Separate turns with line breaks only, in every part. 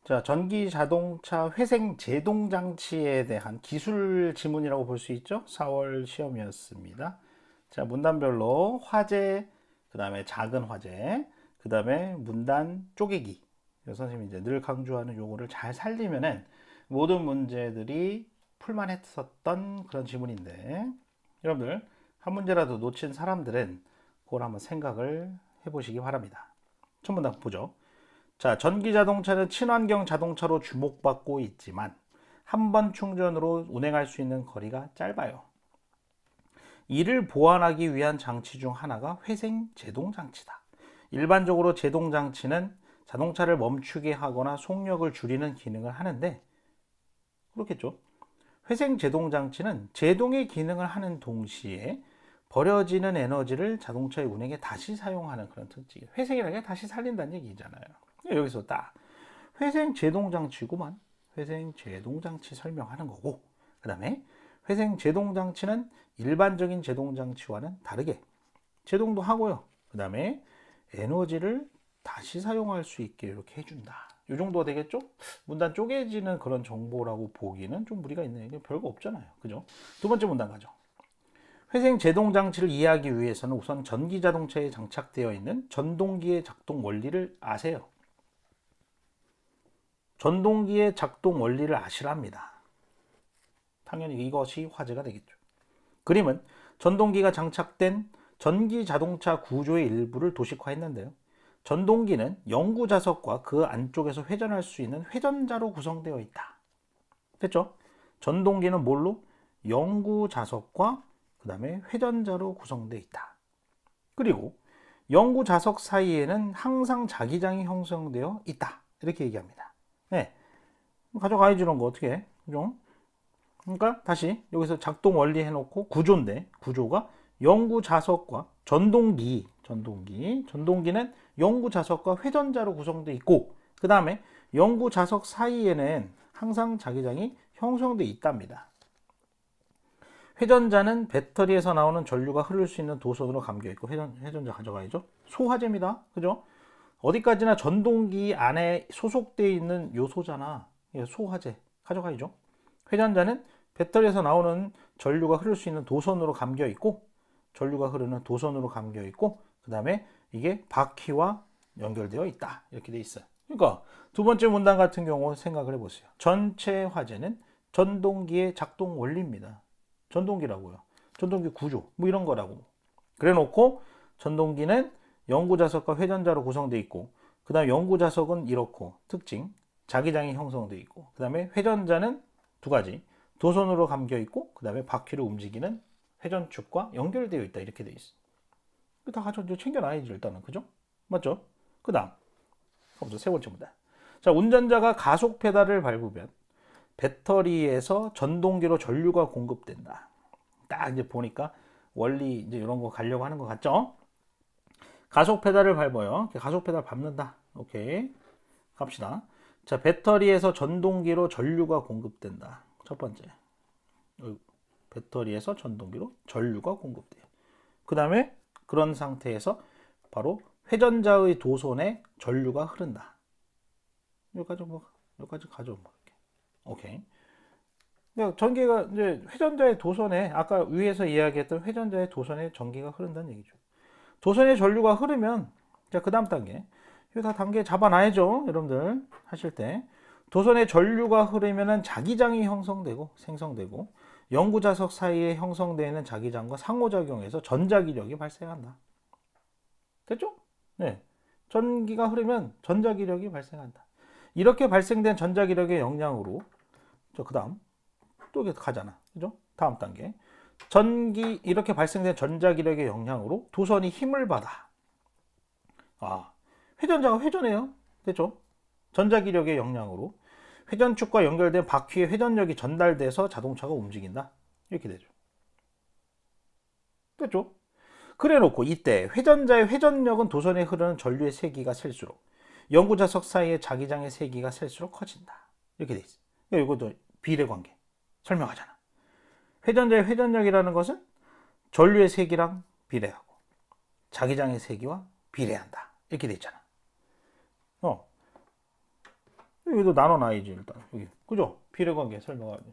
자, 전기 자동차 회생 제동 장치에 대한 기술 지문이라고 볼 수 있죠? 4월 시험이었습니다. 자, 문단별로 화재, 그 다음에 작은 화재, 그 다음에 문단 쪼개기. 선생님이 이제 늘 강조하는 요거를 잘 살리면은 모든 문제들이 풀만 했었던 그런 지문인데, 여러분들 한 문제라도 놓친 사람들은 그걸 한번 생각을 해보시기 바랍니다. 첫 문단 보죠. 자, 전기 자동차는 친환경 자동차로 주목받고 있지만 한 번 충전으로 운행할 수 있는 거리가 짧아요. 이를 보완하기 위한 장치 중 하나가 회생 제동 장치다. 일반적으로 제동 장치는 자동차를 멈추게 하거나 속력을 줄이는 기능을 하는데, 그렇겠죠. 회생 제동 장치는 제동의 기능을 하는 동시에 버려지는 에너지를 자동차의 운행에 다시 사용하는 그런 특징. 회생이라는 게 다시 살린다는 얘기잖아요. 여기서 딱 회생 제동 장치구만. 회생 제동 장치 설명하는 거고, 그 다음에 회생 제동 장치는 일반적인 제동 장치와는 다르게 제동도 하고요. 그 다음에 에너지를 다시 사용할 수 있게 이렇게 해준다. 이 정도가 되겠죠? 문단 쪼개지는 그런 정보라고 보기는 좀 무리가 있네요. 별거 없잖아요. 그죠? 두 번째 문단 가죠. 회생 제동 장치를 이해하기 위해서는 우선 전기 자동차에 장착되어 있는 전동기의 작동 원리를 아세요. 전동기의 작동 원리를 아시랍니다. 당연히 이것이 화제가 되겠죠. 그림은 전동기가 장착된 전기 자동차 구조의 일부를 도식화했는데요. 전동기는 영구 자석과 그 안쪽에서 회전할 수 있는 회전자로 구성되어 있다. 됐죠? 전동기는 뭘로? 영구 자석과 그 다음에 회전자로 구성되어 있다. 그리고 영구 자석 사이에는 항상 자기장이 형성되어 있다. 이렇게 얘기합니다. 네. 가져가야지 이런 거 어떻게 해? 그죠? 그러니까 다시 여기서 작동 원리 해놓고 구조인데, 구조가 영구 자석과 전동기는 영구 자석과 회전자로 구성되어 있고, 그 다음에 영구 자석 사이에는 항상 자기장이 형성되어 있답니다. 회전자는 배터리에서 나오는 전류가 흐를 수 있는 도선으로 감겨 있고, 회전자 가져가야죠. 소화제입니다. 그죠? 어디까지나 전동기 안에 소속되어 있는 요소잖아. 소화제 가져가야죠. 회전자는 배터리에서 나오는 전류가 흐를 수 있는 도선으로 감겨 있고, 그 다음에 이게 바퀴와 연결되어 있다. 이렇게 돼 있어요. 그러니까 두 번째 문단 같은 경우 생각을 해보세요. 전체 화제는 전동기의 작동 원리입니다. 전동기라고요. 전동기 구조 뭐 이런 거라고. 그래 놓고 전동기는 영구자석과 회전자로 구성되어 있고, 그 다음에 영구자석은 이렇고 특징 자기장이 형성되어 있고, 그 다음에 회전자는 두 가지 도선으로 감겨 있고, 그 다음에 바퀴를 움직이는 회전축과 연결되어 있다. 이렇게 되어 있어. 다 가져 챙겨놔야지 일단은. 그죠? 맞죠? 그 다음 세 번째입니다. 자, 운전자가 가속 페달을 밟으면 배터리에서 전동기로 전류가 공급된다. 딱 이제 보니까 원리 이제 이런 거 가려고 하는 것 같죠? 가속 페달을 밟아요. 가속 페달 밟는다. 오케이. 갑시다. 자, 배터리에서 전동기로 전류가 공급된다. 첫 번째. 배터리에서 전동기로 전류가 공급돼요. 그 다음에 그런 상태에서 바로 회전자의 도선에 전류가 흐른다. 여기까지 가죠. 오케이. 전기가 이제 회전자의 도선에, 아까 위에서 이야기했던 회전자의 도선에 전기가 흐른다는 얘기죠. 도선에 전류가 흐르면, 자, 그 다음 단계. 이거 다 단계 잡아놔야죠. 여러분들 하실 때. 도선에 전류가 흐르면은 자기장이 생성되고, 영구자석 사이에 형성되는 자기장과 상호작용해서 전자기력이 발생한다. 됐죠? 네. 전기가 흐르면 전자기력이 발생한다. 이렇게 발생된 전자기력의 영향으로, 그 다음, 또 가잖아. 그죠? 다음 단계. 이렇게 발생된 전자기력의 영향으로 도선이 힘을 받아. 회전자가 회전해요. 됐죠? 전자기력의 영향으로 회전축과 연결된 바퀴에 회전력이 전달돼서 자동차가 움직인다. 이렇게 되죠. 됐죠? 그래 놓고 이때 회전자의 회전력은 도선에 흐르는 전류의 세기가 셀수록 영구자석 사이의 자기장의 세기가 셀수록 커진다. 이렇게 돼 있어. 이것도 비례 관계 설명하잖아. 회전자의 회전력이라는 것은 전류의 세기랑 비례하고 자기장의 세기와 비례한다. 이렇게 돼 있잖아. 여기도 나눠놔야지 일단. 여기 그죠? 비례관계 설명하기.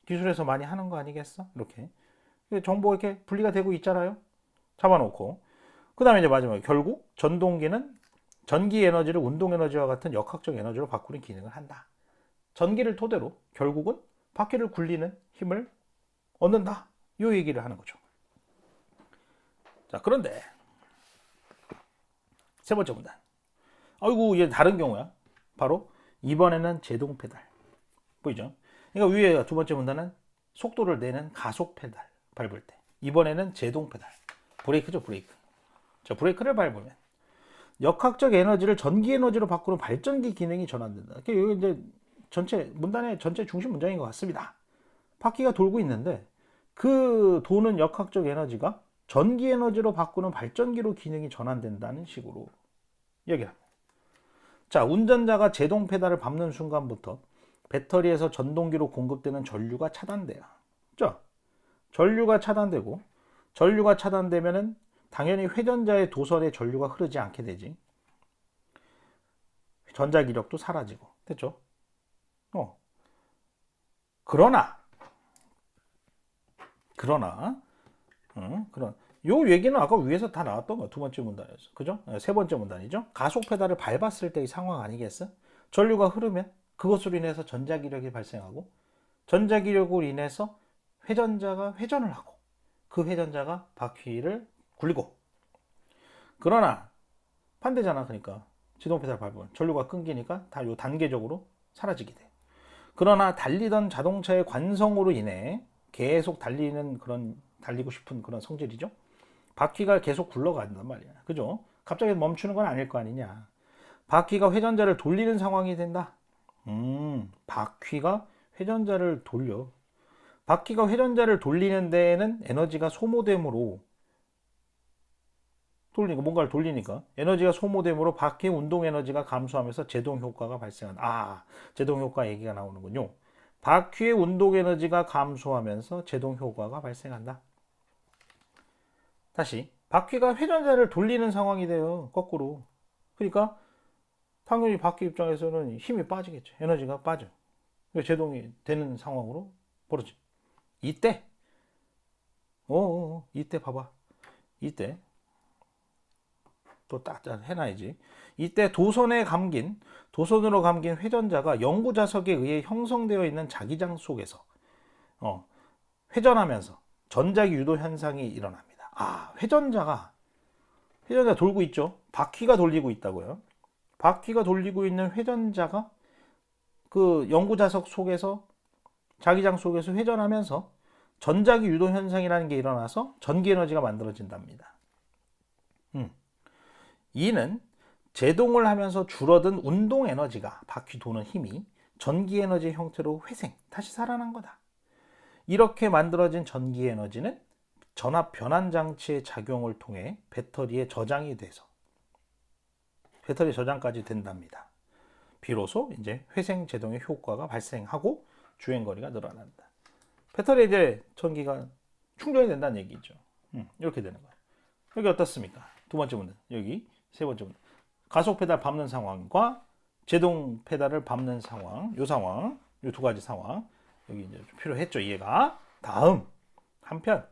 기술에서 많이 하는 거 아니겠어? 이렇게 정보가 이렇게 분리가 되고 있잖아요. 잡아놓고 그 다음에 이제 마지막에 결국 전동기는 전기 에너지를 운동 에너지와 같은 역학적 에너지로 바꾸는 기능을 한다. 전기를 토대로 결국은 바퀴를 굴리는 힘을 얻는다. 이 얘기를 하는 거죠. 자, 그런데 세 번째 문단. 아이고, 얘 다른 경우야. 바로 이번에는 제동 페달. 보이죠? 그러니까 위에 두 번째 문단은 속도를 내는 가속 페달 밟을 때. 이번에는 제동 페달. 브레이크죠, 브레이크. 자, 브레이크를 밟으면 역학적 에너지를 전기 에너지로 바꾸는 발전기 기능이 전환된다. 여기 이제 전체 문단의 전체 중심 문장인 것 같습니다. 바퀴가 돌고 있는데 그 도는 역학적 에너지가 전기 에너지로 바꾸는 발전기로 기능이 전환된다는 식으로 얘기를 합니다. 자, 운전자가 제동 페달을 밟는 순간부터 배터리에서 전동기로 공급되는 전류가 차단돼요. 자, 전류가 차단되고 전류가 차단되면은 당연히 회전자의 도선에 전류가 흐르지 않게 되지. 전자기력도 사라지고. 됐죠? 그러나 요 얘기는 아까 위에서 다 나왔던 거 두 번째 문단이었어. 그죠? 세 번째 문단이죠. 가속 페달을 밟았을 때의 상황 아니겠어? 전류가 흐르면 그것으로 인해서 전자기력이 발생하고 전자기력으로 인해서 회전자가 회전을 하고 그 회전자가 바퀴를 굴리고. 그러나 반대잖아. 그러니까 제동 페달 밟으면 전류가 끊기니까 다 요 단계적으로 사라지게 돼. 그러나 달리던 자동차의 관성으로 인해 계속 달리고 싶은 그런 성질이죠. 바퀴가 계속 굴러간단 말이야. 그죠? 갑자기 멈추는 건 아닐 거 아니냐. 바퀴가 회전자를 돌리는 상황이 된다. 바퀴가 회전자를 돌려. 바퀴가 회전자를 돌리는 데에는 에너지가 소모됨으로 뭔가를 돌리니까 에너지가 소모됨으로 바퀴 운동 에너지가 감소하면서 제동 효과가 발생한다. 제동 효과 얘기가 나오는군요. 바퀴의 운동 에너지가 감소하면서 제동 효과가 발생한다. 다시 바퀴가 회전자를 돌리는 상황이 돼요. 거꾸로. 그러니까 당연히 바퀴 입장에서는 힘이 빠지겠죠. 에너지가 빠져. 제동이 되는 상황으로 벌어져. 이때 이때 봐봐. 이때 또 딱 해놔야지. 이때 도선으로 감긴 회전자가 영구자석에 의해 형성되어 있는 자기장 속에서 회전하면서 전자기 유도 현상이 일어납니다. 회전자 돌고 있죠. 바퀴가 돌리고 있다고요. 바퀴가 돌리고 있는 회전자가 그 영구자석 속에서 자기장 속에서 회전하면서 전자기 유도 현상이라는 게 일어나서 전기 에너지가 만들어진답니다. 이는 제동을 하면서 줄어든 운동 에너지가 바퀴 도는 힘이 전기 에너지 형태로 다시 살아난 거다. 이렇게 만들어진 전기 에너지는 전압 변환 장치의 작용을 통해 배터리에 저장이 돼서 배터리 저장까지 된답니다. 비로소 이제 회생 제동의 효과가 발생하고 주행 거리가 늘어난다. 배터리에 이제 전기가 충전이 된다는 얘기죠. 이렇게 되는 거예요. 여기 어떻습니까? 두 번째 문제. 여기 세 번째 문제. 가속 페달 밟는 상황과 제동 페달을 밟는 상황, 요 두 가지 상황. 여기 이제 좀 필요했죠, 이해가. 다음, 한편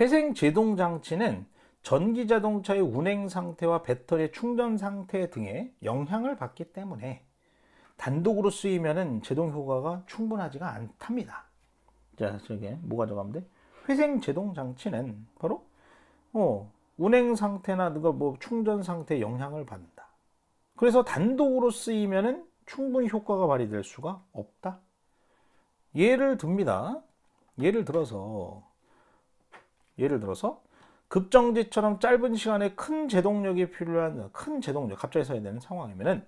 회생 제동 장치는 전기 자동차의 운행 상태와 배터리 충전 상태 등에 영향을 받기 때문에 단독으로 쓰이면은 제동 효과가 충분하지가 않답니다. 자, 저게 뭐가 들어가면 돼? 회생 제동 장치는 바로 운행 상태나 뭐 충전 상태에 영향을 받는다. 그래서 단독으로 쓰이면은 충분히 효과가 발휘될 수가 없다. 예를 듭니다. 예를 들어서 급정지처럼 짧은 시간에 큰 제동력이 필요한 갑자기 서야 되는 상황이면은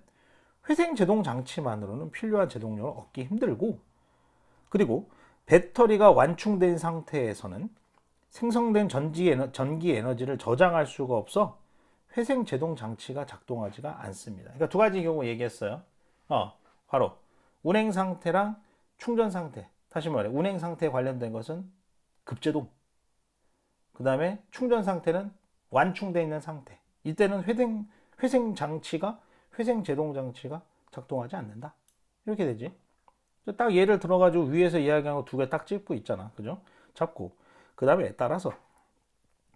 회생 제동 장치만으로는 필요한 제동력을 얻기 힘들고, 그리고 배터리가 완충된 상태에서는 생성된 전기 에너지를 저장할 수가 없어 회생 제동 장치가 작동하지가 않습니다. 그러니까 두 가지 경우 얘기했어요. 바로 운행 상태랑 충전 상태. 다시 말해, 운행 상태에 관련된 것은 급제동. 그 다음에 충전 상태는 완충되어 있는 상태. 이때는 회생 제동 장치가 작동하지 않는다. 이렇게 되지. 딱 예를 들어가지고 위에서 이야기한 거 두 개 딱 짚고 있잖아. 그죠? 잡고. 그 다음에 따라서.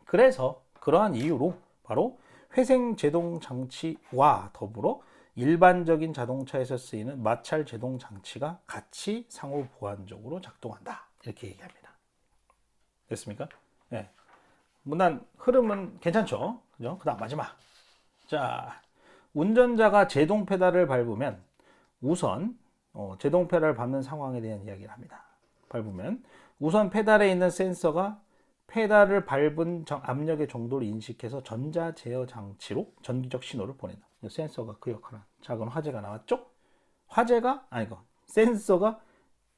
그래서 그러한 이유로 바로 회생 제동 장치와 더불어 일반적인 자동차에서 쓰이는 마찰 제동 장치가 같이 상호 보완적으로 작동한다. 이렇게 얘기합니다. 됐습니까? 네. 문단 흐름은 괜찮죠? 그죠? 그 다음 마지막. 자, 운전자가 제동 페달을 밟으면 우선 제동 페달을 밟는 상황에 대한 이야기를 합니다. 밟으면 우선 페달에 있는 센서가 페달을 밟은 압력의 정도를 인식해서 전자 제어 장치로 전기적 신호를 보낸다. 센서가 그 역할을. 작은 화재가 나왔죠? 화재가 아니고 센서가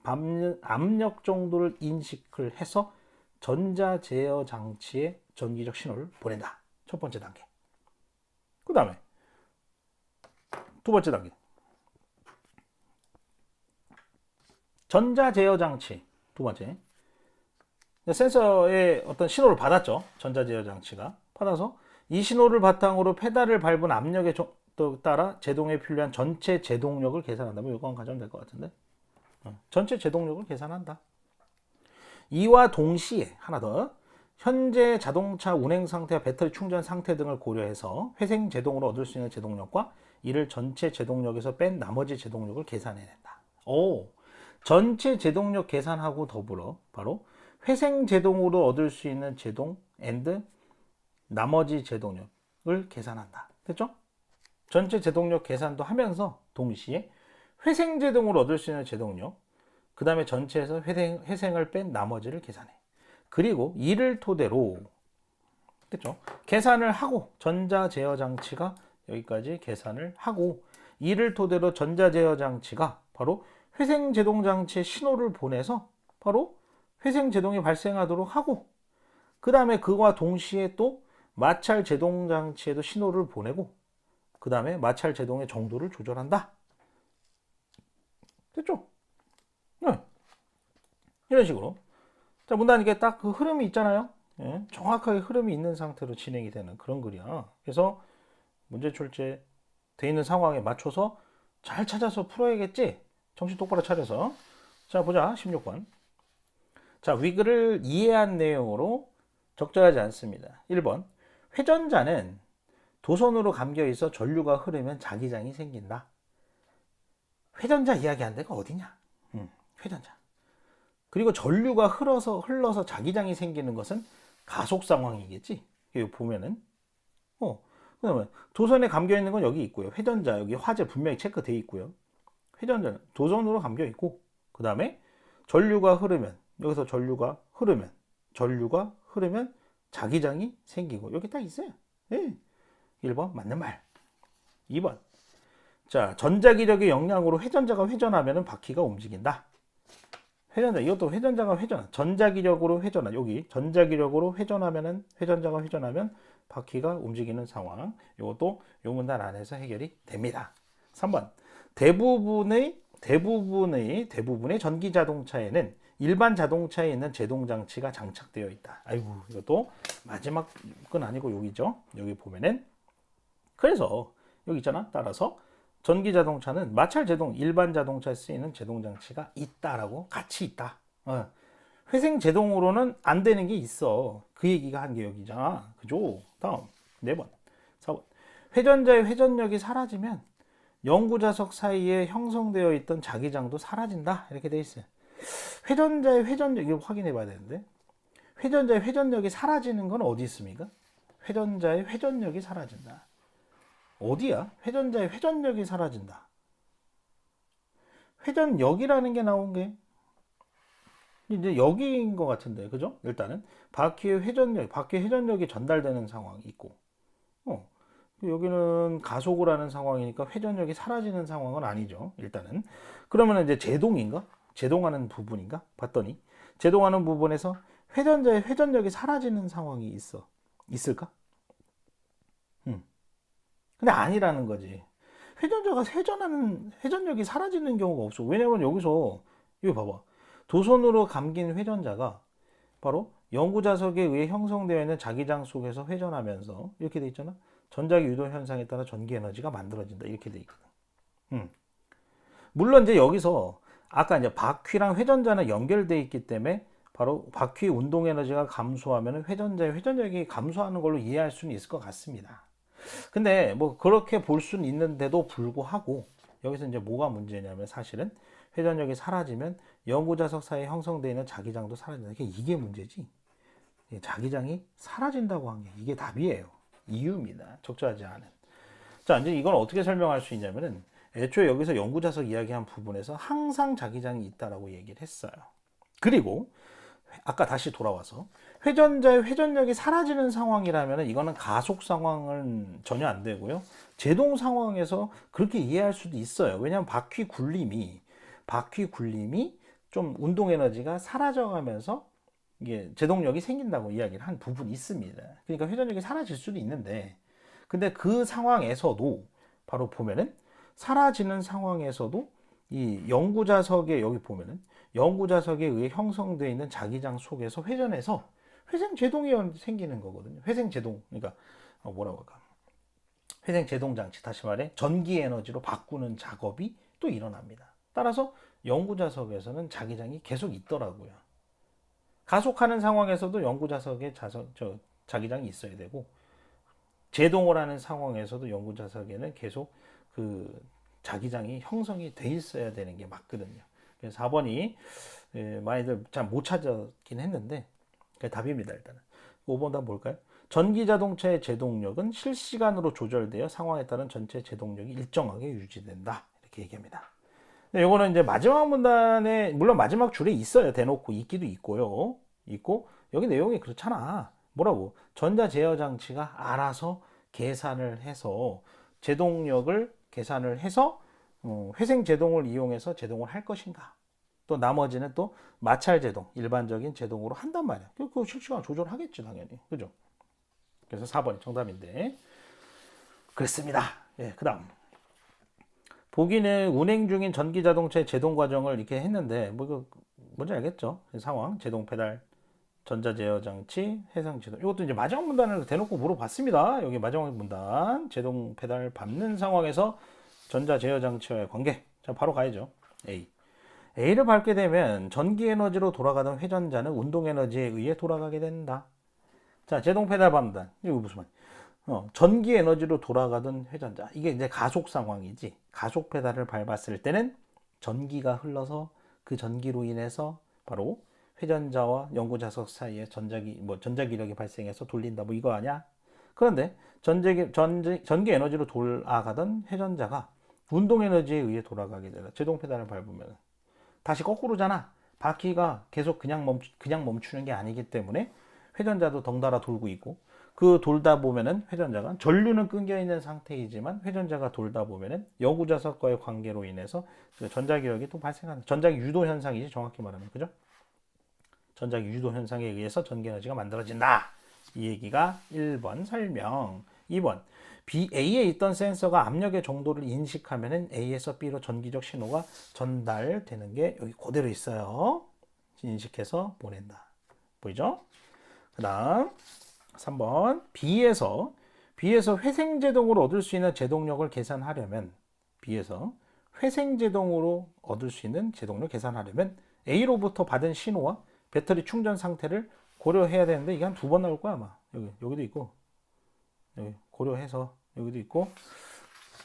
압력 정도를 인식을 해서 전자 제어 장치에 전기적 신호를 보낸다. 첫 번째 단계. 그 다음에 두 번째 단계. 전자 제어 장치. 두 번째. 센서의 어떤 신호를 받았죠. 전자 제어 장치가. 받아서 이 신호를 바탕으로 페달을 밟은 압력에 따라 제동에 필요한 전체 제동력을 계산한다. 뭐 이건 가져오면 될 것 같은데. 전체 제동력을 계산한다. 이와 동시에 하나 더. 현재 자동차 운행 상태와 배터리 충전 상태 등을 고려해서 회생 제동으로 얻을 수 있는 제동력과 이를 전체 제동력에서 뺀 나머지 제동력을 계산해낸다. 오, 전체 제동력 계산하고 더불어 바로 회생 제동으로 얻을 수 있는 제동 앤드 나머지 제동력을 계산한다. 됐죠? 전체 제동력 계산도 하면서 동시에 회생 제동으로 얻을 수 있는 제동력, 그 다음에 전체에서 회생을 뺀 나머지를 계산해. 그리고 이를 토대로 됐죠? 계산을 하고 전자 제어 장치가 여기까지 계산을 하고 이를 토대로 전자 제어 장치가 바로 회생 제동 장치에 신호를 보내서 바로 회생 제동이 발생하도록 하고 그 다음에 그와 동시에 또 마찰 제동 장치에도 신호를 보내고 그 다음에 마찰 제동의 정도를 조절한다. 됐죠? 네. 이런 식으로. 자, 문단 이게 딱 그 흐름이 있잖아요. 예? 정확하게 흐름이 있는 상태로 진행이 되는 그런 글이야. 그래서 문제 출제 돼 있는 상황에 맞춰서 잘 찾아서 풀어야겠지? 정신 똑바로 차려서. 자, 보자. 16번. 자, 위글을 이해한 내용으로 적절하지 않습니다. 1번. 회전자는 도선으로 감겨 있어 전류가 흐르면 자기장이 생긴다. 회전자 이야기한 데가 어디냐? 회전자. 그리고 전류가 흘러서 자기장이 생기는 것은 가속 상황이겠지. 여기 보면은. 그다음에 도선에 감겨 있는 건 여기 있고요. 회전자 여기 화재 분명히 체크되어 있고요. 회전자는 도선으로 감겨 있고, 그 다음에 전류가 흐르면 여기서 전류가 흐르면 자기장이 생기고 여기 딱 있어요. 네. 1번 맞는 말. 2번. 자, 전자기력의 영향으로 회전자가 회전하면 바퀴가 움직인다. 회전자, 이것도 회전자가 전자기력으로 회전하, 여기 전자기력으로 회전자가 회전하면 바퀴가 움직이는 상황. 이것도 요 문단 안에서 해결이 됩니다. 3번. 대부분의 전기 자동차에는 일반 자동차에 있는 제동 장치가 장착되어 있다. 아이고, 이것도 마지막은 아니고 여기죠. 여기 보면은 그래서 여기 있잖아. 따라서 전기 자동차는 마찰 제동, 일반 자동차에 쓰이는 제동 장치가 있다라고 같이 있다. 회생 제동으로는 안 되는 게 있어. 그 얘기가 한 게 여기잖아. 그죠? 다음 4번, 4번. 회전자의 회전력이 사라지면 영구자석 사이에 형성되어 있던 자기장도 사라진다. 이렇게 돼 있어요. 회전자의 회전력, 이거 확인해 봐야 되는데. 회전자의 회전력이 사라지는 건 어디 있습니까? 회전자의 회전력이 사라진다. 어디야? 회전자의 회전력이 사라진다. 회전력이라는 게 나온 게 이제 여기인 것 같은데, 그죠? 일단은 바퀴의 회전력이 전달되는 상황이 있고, 여기는 가속을 하는 상황이니까 회전력이 사라지는 상황은 아니죠. 일단은 그러면 이제 제동인가? 제동하는 부분인가? 봤더니 제동하는 부분에서 회전자의 회전력이 사라지는 상황이 있을까? 근데 아니라는 거지. 회전자가 회전력이 사라지는 경우가 없어. 왜냐면 여기서 이거 봐봐. 도선으로 감긴 회전자가 바로 영구자석에 의해 형성되어 있는 자기장 속에서 회전하면서 이렇게 돼 있잖아. 전자기 유도 현상에 따라 전기 에너지가 만들어진다. 이렇게 돼 있거든. 물론 이제 여기서 아까 이제 바퀴랑 회전자는 연결돼 있기 때문에 바로 바퀴 운동 에너지가 감소하면 회전자의 회전력이 감소하는 걸로 이해할 수는 있을 것 같습니다. 근데 뭐 그렇게 볼 수는 있는데도 불구하고 여기서 이제 뭐가 문제냐면 사실은 회전력이 사라지면 영구자석 사이에 형성되어 있는 자기장도 사라진다. 이게 문제지. 자기장이 사라진다고 한 게 이게 답이에요. 이유입니다. 적절하지 않은. 자, 이제 이건 어떻게 설명할 수 있냐면은 애초에 여기서 영구자석 이야기한 부분에서 항상 자기장이 있다라고 얘기를 했어요. 그리고 아까 다시 돌아와서 회전자의 회전력이 사라지는 상황이라면 이거는 가속 상황은 전혀 안 되고요. 제동 상황에서 그렇게 이해할 수도 있어요. 왜냐하면 바퀴 굴림이 좀 운동 에너지가 사라져가면서 이게 제동력이 생긴다고 이야기를 한 부분이 있습니다. 그러니까 회전력이 사라질 수도 있는데, 근데 그 상황에서도 바로 보면은 사라지는 상황에서도 이 영구자석에 여기 보면은 영구자석에 의해 형성되어 있는 자기장 속에서 회전해서 회생 제동이 생기는 거거든요. 회생 제동, 그러니까 뭐라고 할까? 회생 제동 장치, 다시 말해 전기 에너지로 바꾸는 작업이 또 일어납니다. 따라서 영구자석에서는 자기장이 계속 있더라고요. 가속하는 상황에서도 영구자석에 자기장이 있어야 되고, 제동을 하는 상황에서도 영구자석에는 계속 그 자기장이 형성이 돼 있어야 되는 게 맞거든요. 그래서 4번이 많이들 잘 못 찾았긴 했는데 그게 답입니다. 일단은 5번 답 뭘까요? 전기 자동차의 제동력은 실시간으로 조절되어 상황에 따른 전체 제동력이 일정하게 유지된다. 이렇게 얘기합니다. 이거는 이제 마지막 문단에 물론 마지막 줄에 있어요. 대놓고 있기도 있고요. 있고 여기 내용이 그렇잖아. 뭐라고? 전자 제어 장치가 알아서 계산을 해서 제동력을 계산을 해서 회생 제동을 이용해서 제동을 할 것인가? 또 나머지는 또 마찰 제동, 일반적인 제동으로 한단 말이야. 그 실시간 조절하겠지 당연히. 그죠? 그래서 4번이 정답인데. 그렇습니다. 예, 그다음. 보기는 운행 중인 전기 자동차의 제동 과정을 이렇게 했는데 뭔지 알겠죠? 상황, 제동 페달, 전자 제어 장치, 해상 제동. 이것도 이제 마지막 문단을 대놓고 물어봤습니다. 여기 마지막 문단, 제동 페달 밟는 상황에서 전자 제어 장치와의 관계. 자, 바로 가야죠. A. A를 밟게 되면 전기 에너지로 돌아가던 회전자는 운동 에너지에 의해 돌아가게 된다. 자, 제동 페달 밟는다. 이거 무슨 말이야? 전기 에너지로 돌아가던 회전자. 이게 이제 가속 상황이지. 가속 페달을 밟았을 때는 전기가 흘러서 그 전기로 인해서 바로 회전자와 연구자석 사이에 전자기력이 발생해서 돌린다. 뭐 이거 아니야? 그런데 전기 에너지로 돌아가던 회전자가 운동 에너지에 의해 돌아가게 되다. 제동 페달을 밟으면 다시 거꾸로잖아. 바퀴가 계속 그냥 멈추는 게 아니기 때문에 회전자도 덩달아 돌고 있고, 그 돌다 보면은 회전자가 전류는 끊겨 있는 상태이지만 회전자가 돌다 보면은 여구자석과의 관계로 인해서 그 전자기력이 또 발생하는 전자기 유도 현상이지, 정확히 말하면. 그죠? 전자기 유도 현상에 의해서 전기 에너지가 만들어진다. 이 얘기가 1번 설명. 2번. A에 있던 센서가 압력의 정도를 인식하면은 A에서 B로 전기적 신호가 전달되는 게 여기 그대로 있어요. 인식해서 보낸다. 보이죠? 그 다음 3번. B에서 회생제동으로 얻을 수 있는 제동력을 계산하려면 B에서 회생제동으로 얻을 수 있는 제동력을 계산하려면 A로부터 받은 신호와 배터리 충전 상태를 고려해야 되는데 이게 한 2번 나올 거야 아마. 여기도 있고 여기 고려해서 여기도 있고,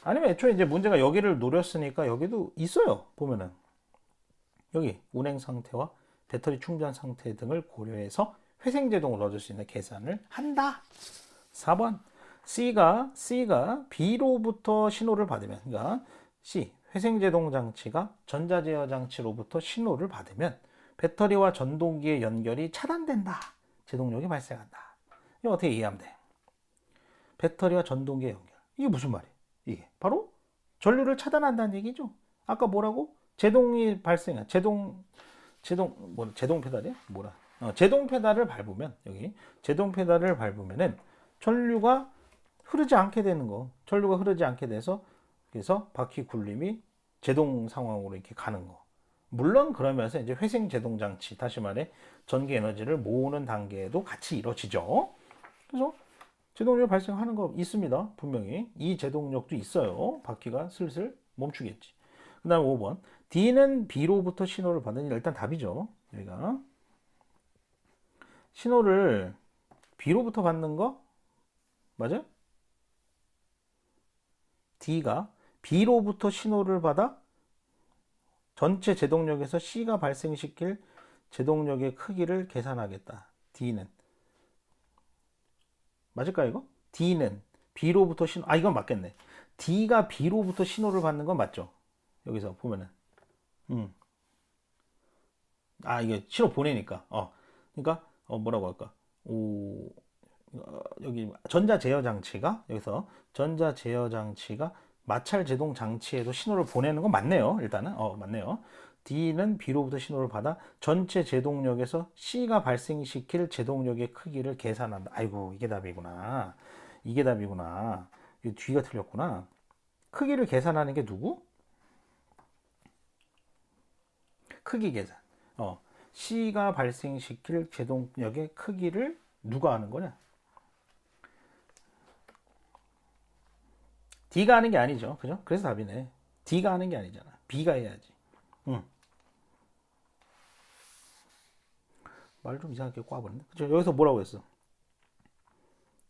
아니면 애초에 이제 문제가 여기를 노렸으니까 여기도 있어요. 보면은 여기 운행 상태와 배터리 충전 상태 등을 고려해서 회생제동을 얻을 수 있는 계산을 한다. 4번. C가 B로부터 신호를 받으면, 그러니까 C 회생제동 장치가 전자제어 장치로부터 신호를 받으면 배터리와 전동기의 연결이 차단된다. 제동력이 발생한다. 이거 어떻게 이해하면 돼? 배터리와 전동기의 연결. 이게 무슨 말이에요? 이게 바로 전류를 차단한다는 얘기죠. 아까 뭐라고? 제동이 발생한 제동 페달이야? 제동 페달을 밟으면, 여기 제동 페달을 밟으면은 전류가 흐르지 않게 되는 거. 전류가 흐르지 않게 돼서 그래서 바퀴 굴림이 제동 상황으로 이렇게 가는 거. 물론 그러면서 이제 회생 제동 장치, 다시 말해 전기 에너지를 모으는 단계도 같이 이루어지죠. 그래서 제동력 발생하는 거 있습니다. 분명히 이 제동력도 있어요. 바퀴가 슬슬 멈추겠지. 그 다음 5번. D는 B로부터 신호를 받는, 일단 답이죠. 여기가. 신호를 B로부터 받는 거? 맞아요? D가 B로부터 신호를 받아 전체 제동력에서 C가 발생시킬 제동력의 크기를 계산하겠다. D는. 맞을까요, 이거? D는 B로부터 신호, 이건 맞겠네. D가 B로부터 신호를 받는 건 맞죠? 여기서 보면은. 음. 이게 신호 보내니까. 그러니까, 뭐라고 할까? 여기 전자 제어 장치가, 여기서 전자 제어 장치가 마찰 제동 장치에도 신호를 보내는 건 맞네요. 일단은. 맞네요. D는 B로부터 신호를 받아 전체 제동력에서 C가 발생시킬 제동력의 크기를 계산한다. 아이고, 이게 답이구나. 이게 답이구나. 이 뒤가 틀렸구나. 크기를 계산하는 게 누구? 크기 계산. C가 발생시킬 제동력의 크기를 누가 하는 거냐? D가 하는 게 아니죠. 그죠? 그래서 답이네. D가 하는 게 아니잖아. B가 해야지. 응. 말 좀 이상하게 꽈버렸네. 그죠? 여기서 뭐라고 했어?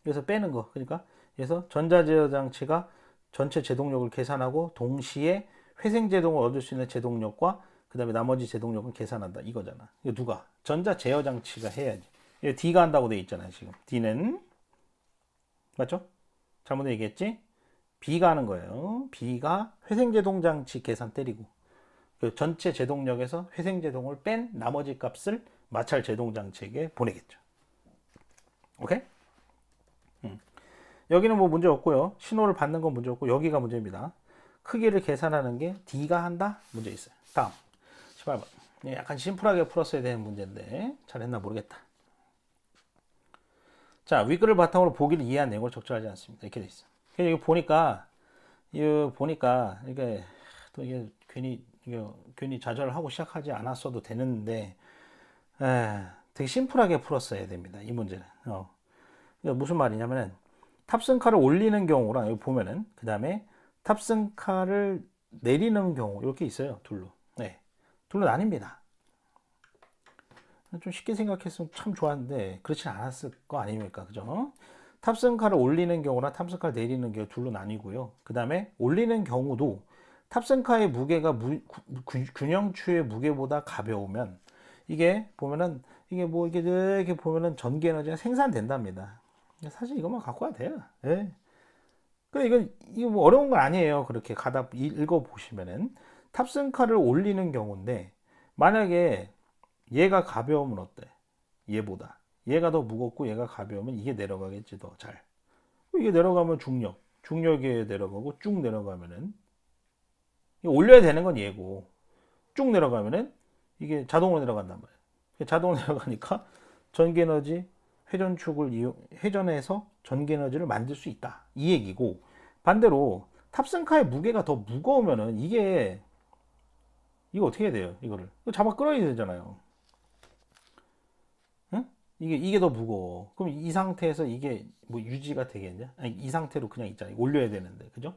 여기서 빼는 거. 그러니까 그래서 전자제어 장치가 전체 제동력을 계산하고 동시에 회생 제동을 얻을 수 있는 제동력과 그 다음에 나머지 제동력을 계산한다. 이거잖아. 이거 누가? 전자 제어 장치가 해야지. 이거 D가 한다고 돼 있잖아요. 지금 D는 맞죠? 잘못 얘기했지? B가 하는 거예요. B가 회생 제동 장치 계산 때리고 그 전체 제동력에서 회생 제동을 뺀 나머지 값을 마찰 제동 장치에게 보내겠죠. 오케이? 여기는 뭐 문제 없고요. 신호를 받는 건 문제 없고 여기가 문제입니다. 크기를 계산하는 게 D가 한다? 문제 있어요. 다음 18번. 약간 심플하게 풀었어야 되는 문제인데 잘했나 모르겠다. 자, 윗글을 바탕으로 보기를 이해한 내용을 적절하지 않습니다. 이렇게 돼 있어. 이거 보니까 이게 또 이게 괜히 좌절을 하고 시작하지 않았어도 되는데 되게 심플하게 풀었어야 됩니다. 이 문제는. 무슨 말이냐면은 탑승카를 올리는 경우랑 여기 보면은 그 다음에 탑승카를 내리는 경우 이렇게 있어요. 둘로. 네, 둘로 나뉩니다. 좀 쉽게 생각했으면 참 좋았는데 그렇지 않았을 거 아닙니까? 그죠? 탑승카를 올리는 경우랑 탑승카를 내리는 경우 둘로 나뉘고요. 그 다음에 올리는 경우도 탑승카의 무게가 균형추의 무게보다 가벼우면 이게 보면은 이게 뭐 이렇게 보면은 전기 에너지가 생산된답니다. 사실 이것만 갖고 와도 돼요. 예. 근데 이거 뭐 어려운 건 아니에요. 그렇게 가다 읽어 보시면은 탑승카를 올리는 경우인데 만약에 얘가 가벼우면 어때? 얘보다 얘가 더 무겁고 얘가 가벼우면 이게 내려가겠지 더 잘. 이게 내려가면 중력에 내려가고 쭉 내려가면은 올려야 되는 건 얘고 쭉 내려가면은 이게 자동으로 내려간단 말이에요. 자동으로 내려가니까 전기 에너지 회전해서 전기 에너지를 만들 수 있다. 이 얘기고 반대로 탑승카의 무게가 더 무거우면은 이거 어떻게 해야 돼요? 이거를 잡아 끌어야 되잖아요. 응? 이게 더 무거워. 그럼 이 상태에서 이게 뭐 유지가 되겠냐? 아니, 이 상태로 그냥 있잖아요. 올려야 되는데, 그죠?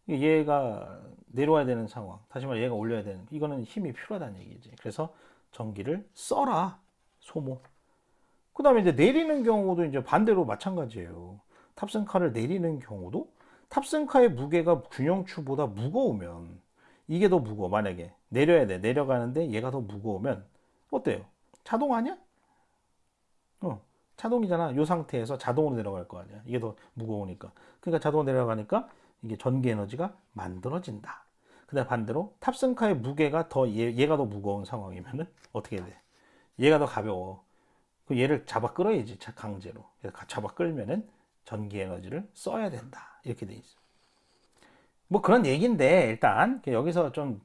얘가 내려와야 되는 상황. 다시 말해 얘가 올려야 되는. 이거는 힘이 필요하다는 얘기지. 그래서 전기를 써라. 소모. 그 다음에 이제 내리는 경우도 이제 반대로 마찬가지예요. 탑승카를 내리는 경우도 탑승카의 무게가 균형추보다 무거우면 이게 더 무거워. 만약에 내려야 돼. 내려가는데 얘가 더 무거우면 어때요? 자동 아니야? 자동이잖아. 이 상태에서 자동으로 내려갈 거 아니야. 이게 더 무거우니까. 그러니까 자동으로 내려가니까 이게 전기 에너지가 만들어진다. 근데 반대로 탑승카의 무게가 얘가 더 무거운 상황이면은 어떻게 돼? 얘가 더 가벼워. 그 얘를 잡아 끌어야지 강제로. 잡아 끌면은 전기 에너지를 써야 된다. 이렇게 돼 있어. 뭐 그런 얘기인데 일단 여기서 좀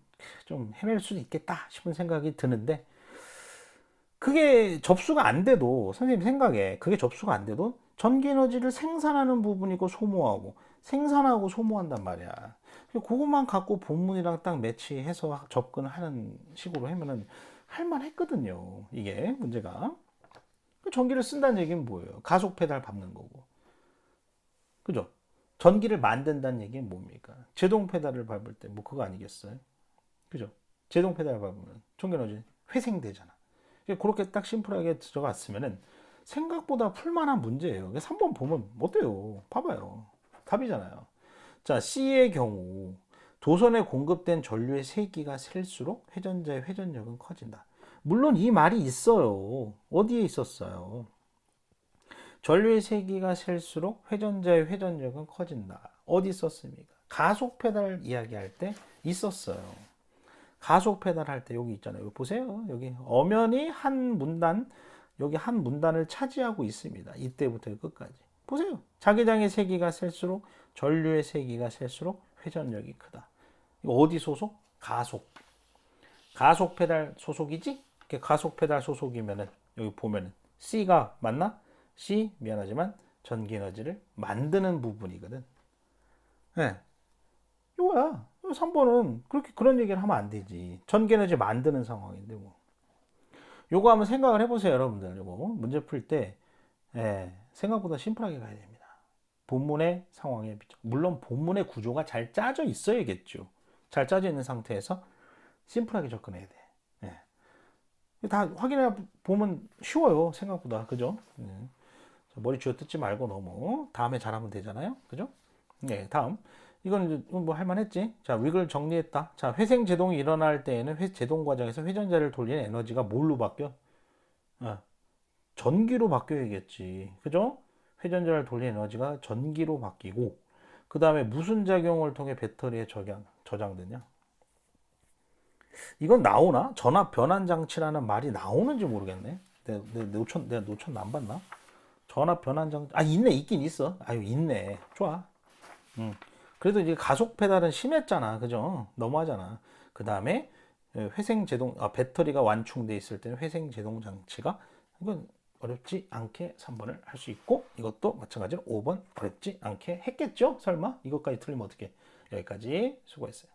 헤맬 수도 있겠다 싶은 생각이 드는데 그게 접수가 안 돼도 선생님 생각에 그게 접수가 안 돼도 전기 에너지를 생산하는 부분이고 소모하고 생산하고 소모한단 말이야. 그것만 갖고 본문이랑 딱 매치해서 접근하는 식으로 하면은 할만했거든요. 이게 문제가. 전기를 쓴다는 얘기는 뭐예요? 가속 페달 밟는 거고. 그죠? 전기를 만든다는 얘기는 뭡니까? 제동 페달을 밟을 때 뭐 그거 아니겠어요? 그죠? 제동 페달 밟으면 전기 에너지 회생되잖아. 그렇게 딱 심플하게 들어갔으면은 생각보다 풀만한 문제예요. 3번 보면 어때요? 봐봐요. 답이잖아요. 자, C의 경우 도선에 공급된 전류의 세기가 셀수록 회전자의 회전력은 커진다. 물론 이 말이 있어요. 어디에 있었어요? 전류의 세기가 셀수록 회전자의 회전력은 커진다. 어디 있었습니까? 가속 페달 이야기할 때 있었어요. 가속 페달 할 때 여기 있잖아요. 여기 보세요. 여기 엄연히 한 문단, 여기 한 문단을 차지하고 있습니다. 이때부터 끝까지. 보세요. 자기장의 세기가 셀수록 전류의 세기가 셀수록 회전력이 크다. 이거 어디 소속? 가속. 가속 페달 소속이지? 가속 페달 소속이면은 여기 보면은 C가 맞나? C 미안하지만 전기 에너지를 만드는 부분이거든. 네. 이거야. 3번은 그렇게 그런 얘기를 하면 안 되지. 전기 에너지 만드는 상황인데 뭐. 요거 한번 생각을 해보세요, 여러분들. 요거 문제 풀 때 생각보다 심플하게 가야 됩니다. 본문의 상황에 비춰. 물론 본문의 구조가 잘 짜져 있어야겠죠. 잘 짜져 있는 상태에서 심플하게 접근해야 돼. 다 확인해 보면 쉬워요, 생각보다. 그죠? 머리 쥐어 뜯지 말고 너무 다음에 잘하면 되잖아요. 그죠? 네, 다음. 이건 뭐 할만했지. 자, 위글 정리했다. 자, 회생 제동이 일어날 때에는 제동 과정에서 회전자를 돌리는 에너지가 뭘로 바뀌어? 전기로 바뀌어야겠지. 그죠? 회전자를 돌리는 에너지가 전기로 바뀌고, 그 다음에 무슨 작용을 통해 배터리에 저장되냐? 이건 나오나? 전압 변환 장치라는 말이 나오는지 모르겠네. 내가 놓쳤나? 안 봤나? 전압 변환 장치. 아, 있네. 있긴 있어. 아유, 있네. 좋아. 그래도 이제 가속 페달은 심했잖아. 그죠? 너무하잖아. 그 다음에 회생 제동, 배터리가 완충돼 있을 때는 회생 제동 장치가, 이건 어렵지 않게 3번을 할 수 있고, 이것도 마찬가지로 5번 어렵지 않게 했겠죠? 설마? 이것까지 틀리면 어떻게? 여기까지 수고했어요.